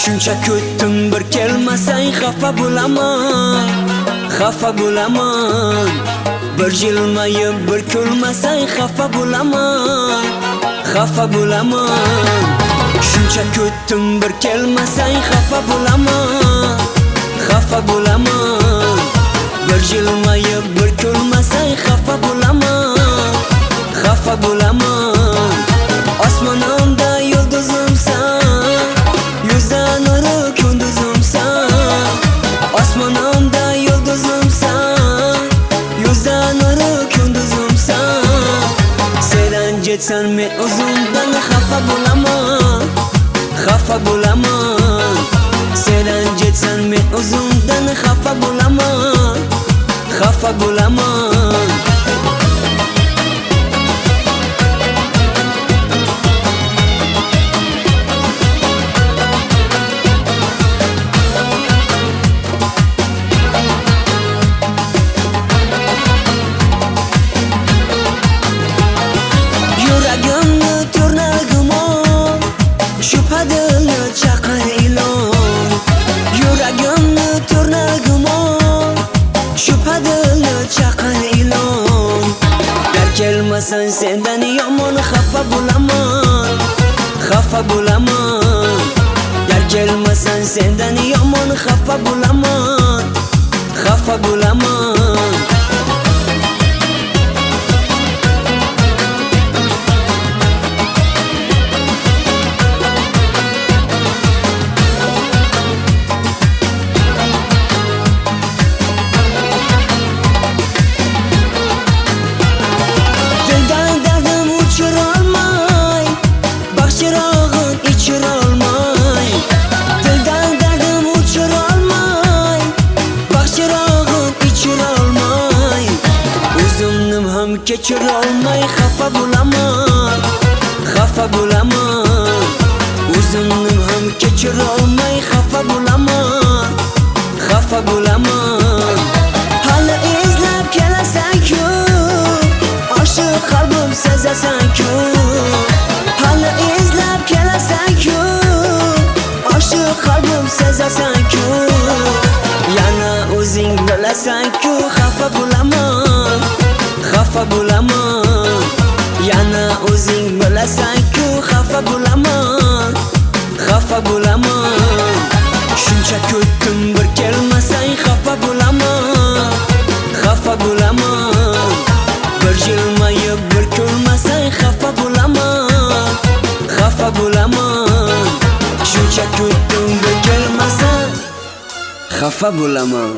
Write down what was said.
shuncha kutdim bir kelmasang xafa bo'laman, xafa bo'laman. Bir jilmayib bir kulmasang xafa bo'laman, xafa bo'laman. Shuncha kutdim bir kelmasang xafa bo'laman, xafa bo'laman. Bir jilmayib bir kulmasang xafa bo'laman, xafa bo'laman. Osmonimda yulduzimsan, yuzdan nuri kunduzimsan. Osmonimda yulduzimsan, yuzdan nuri kunduzimsan. Sen ranjitsan men o'zimdan xafa bo'laman, xafa bo'laman. Sen ranjitsan men o'zimdan xafa bo'laman, xafa bo'laman. Yuragimni to'rnagimon, shubhadilni chaqir ilon. Yuragimni to'rnagimon, shubhadilni chaqir ilon. Dar kelmasan sendan yomon xafa bo'laman, xafa bo'laman. Dar kelmasan sendan yomon xafa bo'laman, xafa bo'laman. Kechir olmay xafa bo'laman, xafa bo'laman. O'zimni ham kechir olmay xafa bo'laman, xafa bo'laman. Hali izlab kelasan-ku, oshiq qalbim sezasan-ku. Hali izlab kelasan-ku, oshiq qalbim sezasan-ku. Yana o'zing bilasan-ku, xafa bo'laman, xafa bo'laman. Yana o'zing bilasan-ku, xafa bo'laman, xafa bo'laman. Shuncha kutdim bir kelmasang xafa bo'laman, xafa bo'laman. Bir jilmayib bir kulmasang xafa bo'laman, xafa bo'laman. Shuncha kutdim bir kelmasang xafa bo'laman.